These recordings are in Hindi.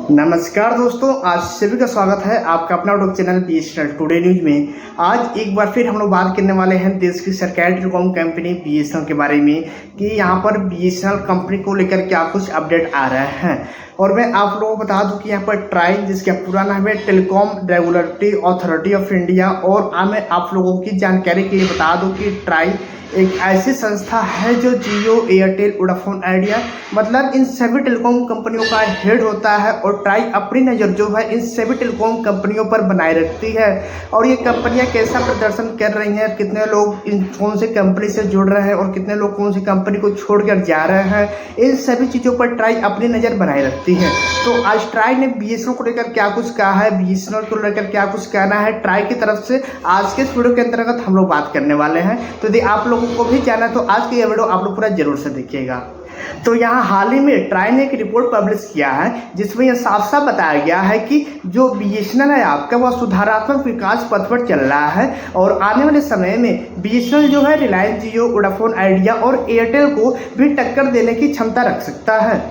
नमस्कार दोस्तों, आज सभी का स्वागत है आपका अपना YouTube channel BSNL today news में। आज एक बार फिर हम लोग बात करने वाले हैं देश की सरकारी टेलीकॉम कंपनी बीएसएनएल के बारे में कि यहाँ पर बीएसएनएल कंपनी को लेकर क्या कुछ अपडेट आ रहे हैं। और मैं आप लोगों को बता दूं कि यहाँ पर ट्राई, जिसका पूरा नाम है telecom regulatory authority of India, और मैं आप लोगों की जानकारी के लिए बता दूं कि ट्राई एक ऐसी संस्था है जो जियो, एयरटेल, वोडाफोन आइडिया मतलब इन सभी टेलीकॉम कंपनियों का हेड होता है। और ट्राई अपनी नज़र जो है इन सभी टेलीकॉम कंपनियों पर बनाए रखती है। और ये कंपनियां कैसा प्रदर्शन कर रही हैं, कितने लोग इन कौन से कंपनी से जुड़ रहे हैं और कितने लोग कौन सी कंपनी को छोड़कर जा रहे हैं, इन सभी चीज़ों पर ट्राई अपनी नज़र बनाए रखती है। तो आज ट्राई ने बीएसएनएल को लेकर क्या कुछ कहा है, बीएसएनएल को लेकर क्या कुछ कहना है ट्राई की तरफ से, आज के इस वीडियो के अंतर्गत हम लोग बात करने वाले हैं। तो यदि आप लोगों को भी जाना तो आज की ये वीडियो आप लोग पूरा जरूर से देखिएगा। तो यहाँ हाल ही में ट्राई ने एक रिपोर्ट पब्लिश किया है जिसमें यह साफ साफ बताया गया है कि जो बीएसएनएल है आपका वह सुधारात्मक विकास पथ पर चल रहा है। और आने वाले समय में बीएसएनएल जो है रिलायंस जियो, वोडाफोन आइडिया और एयरटेल को भी टक्कर देने की क्षमता रख सकता है।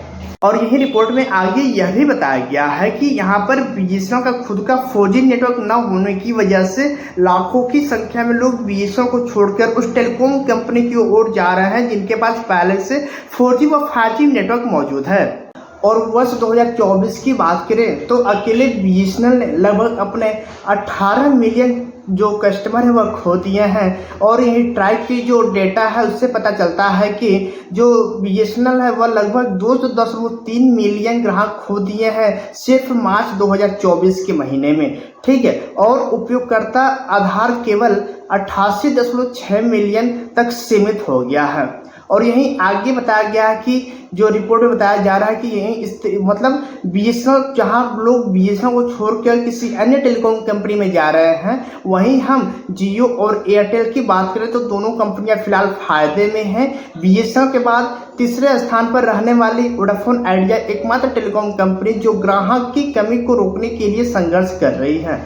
और यही रिपोर्ट में आगे यह भी बताया गया है कि यहाँ पर बीएसएनएल का खुद का 4G नेटवर्क न होने की वजह से लाखों की संख्या में लोग बीएसएनएल को छोड़कर उस टेलीकॉम कंपनी की ओर जा रहे हैं जिनके पास पहले से 4G व 5G नेटवर्क मौजूद है। और वर्ष 2024 की बात करें तो अकेले बीएसएनएल ने लगभग अपने 18 मिलियन जो कस्टमर है वह खो दिए हैं। और यही ट्राई की जो डेटा है उससे पता चलता है कि जो बीएसएनएल है वह लगभग 2.3 मिलियन ग्राहक खो दिए हैं सिर्फ मार्च 2024 के महीने में, ठीक है। और उपयोगकर्ता आधार केवल 88.6 मिलियन तक सीमित हो गया है। और यहीं आगे बताया गया है कि जो रिपोर्ट में बताया जा रहा है कि यहीं मतलब बीएसएनएल, जहां लोग बीएसएनएल को छोड़कर किसी अन्य टेलीकॉम कंपनी में जा रहे हैं, वहीं हम जियो और एयरटेल की बात करें तो दोनों कंपनियां फिलहाल फायदे में हैं। बीएसएनएल के बाद तीसरे स्थान पर रहने वाली वोडाफोन आइडिया एकमात्र टेलीकॉम कंपनी जो ग्राहक की कमी को रोकने के लिए संघर्ष कर रही है।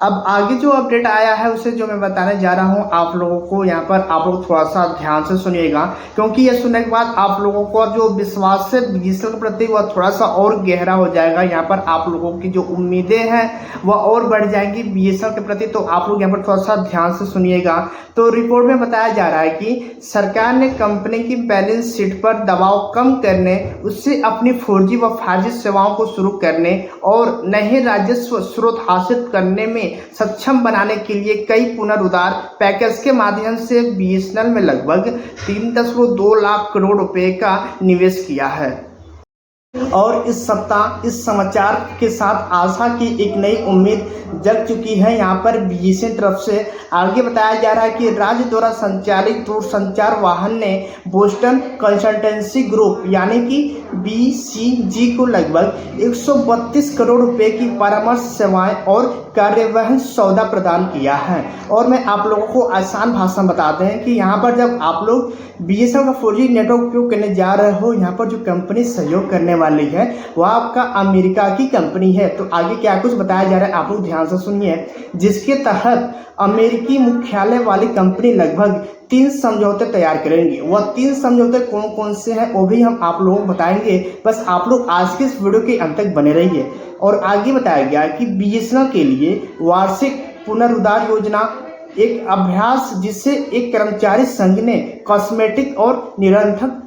अब आगे जो अपडेट आया है उसे जो मैं बताने जा रहा हूं आप लोगों को, यहाँ पर आप लोग थोड़ा सा ध्यान से सुनिएगा, क्योंकि ये सुनने के बाद आप लोगों को जो विश्वास है बीएसएनएल के प्रति वह थोड़ा सा और गहरा हो जाएगा। यहाँ पर आप लोगों की जो उम्मीदें हैं वह और बढ़ जाएंगी बीएसएनएल के प्रति। तो आप लोग यहाँ पर थोड़ा सा ध्यान से सुनिएगा। तो रिपोर्ट में बताया जा रहा है कि सरकार ने कंपनी की बैलेंस शीट पर दबाव कम करने, उससे अपनी 4G व 5G सेवाओं को शुरू करने और नए राजस्व स्रोत हासिल करने में सक्षम बनाने के लिए कई पुनरुद्धार पैकेज के माध्यम से बीएसएनएल में लगभग 3.2 लाख करोड़ रुपए का निवेश किया है। और इस सप्ताह इस समाचार के साथ आशा की एक नई उम्मीद जग चुकी है। यहाँ पर बीएसएनएल तरफ से आगे बताया जा रहा है कि राज्य द्वारा संचालित दूरसंचार वाहन ने बोस्टन कंसल्टेंसी ग्रुप यानी कि BCG को लगभग 132 करोड़ रुपए की परामर्श सेवाएं और कार्यवहन सौदा प्रदान किया है। और मैं आप लोगों को आसान भाषा में बताते हैं कि यहाँ पर जब आप लोग बीएसएनएल का 4G नेटवर्क उपयोग करने जा रहे हो, यहाँ पर जो कंपनी सहयोग करने वाली है वह आपका अमेरिका की कंपनी है। तो आगे क्या कुछ बताया जा रहा है आप लोग ध्यान से सुनिए, जिसके तहत अमेरिकी मुख्यालय वाली कंपनी लगभग 3 समझौते तैयार करेंगी। वह 3 समझौते कौन कौन से हैं वो भी हम आप लोगों को बताएंगे, बस आप लोग आज के इस वीडियो के अंत तक बने रहिए। और आगे बताया गया कि बीएसएनएल के लिए वार्षिक पुनरुद्धार योजना एक अभ्यास जिसे एक कर्मचारी संघ ने कॉस्मेटिक और निरंथक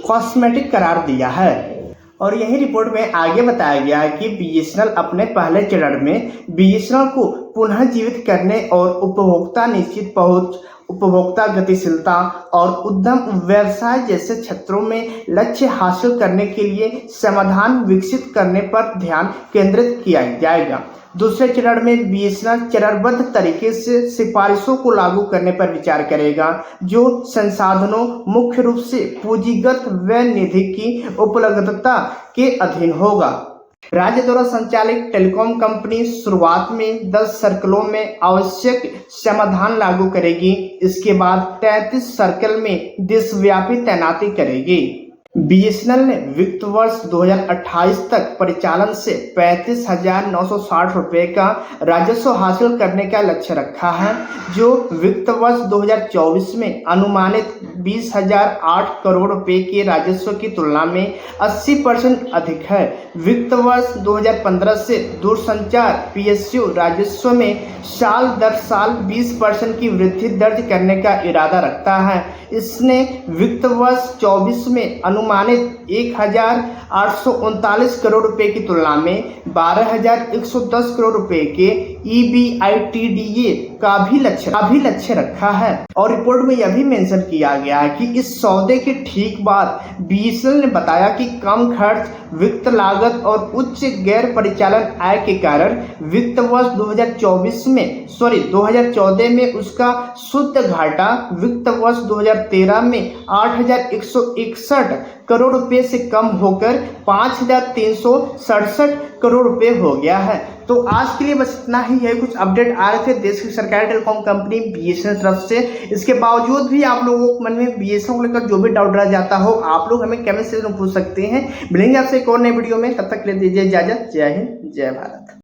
कॉस्मेटिक करार दिया है। और यही रिपोर्ट में आगे बताया गया है कि बीएसएनएल अपने पहले चरण में बीएसएनएल को पुनः जीवित करने और उपभोक्ता निश्चित पहुंच, उपभोक्ता गतिशीलता और उद्यम व्यवसाय जैसे क्षेत्रों में लक्ष्य हासिल करने के लिए समाधान विकसित करने पर ध्यान केंद्रित किया जाएगा। दूसरे चरण में बीएसएनएल चरणबद्ध तरीके से सिफारिशों को लागू करने पर विचार करेगा, जो संसाधनों मुख्य रूप से पूंजीगत व्यय निधि की उपलब्धता के अधीन होगा। राज्य द्वारा संचालित टेलीकॉम कंपनी शुरुआत में 10 सर्कलों में आवश्यक समाधान लागू करेगी। इसके बाद 33 सर्कल में देशव्यापी तैनाती करेगी। बीएसएनएल ने वित्त वर्ष 2028 तक परिचालन से 35,960 रुपये का राजस्व हासिल करने का लक्ष्य रखा है, जो वित्त वर्ष 2024 में अनुमानित 20,008 करोड़ रुपये के राजस्व की तुलना में 80% अधिक है। वित्त वर्ष 2015 से दूरसंचार पीएसयू राजस्व में साल दर साल 20% की वृद्धि दर्ज करने का इरादा रखता है। इसने वित्त वर्ष 24 में अनुमानित 1,839 करोड़ रुपए की तुलना में 12,110 करोड़ रुपए के EBITDA का भी लक्ष्य रखा है। और रिपोर्ट में यह भी मेंशन किया गया है कि इस सौदे के ठीक बाद बीएसएनएल ने बताया कि कम खर्च, वित्त लागत और उच्च गैर परिचालन आय के कारण वित्त वर्ष 2014 में उसका शुद्ध घाटा वित्त वर्ष 2013 में 8,161 करोड़ रुपए से कम होकर 5,367 करोड़ रुपए हो गया है। तो आज के लिए बस इतना ही। यही कुछ अपडेट आ रहे थे देश की सरकारी टेलीकॉम कंपनी बीएसएनएल तरफ से। इसके बावजूद भी आप लोगों को मन में बीएसएनएल को लेकर जो भी डाउट रह जाता हो, आप लोग हमें कमेंट सेक्शन में पूछ सकते हैं। मिलेंगे आपसे एक और नए वीडियो में, तब तक के लिए दीजिए इजाजत। जय हिंद, जय भारत।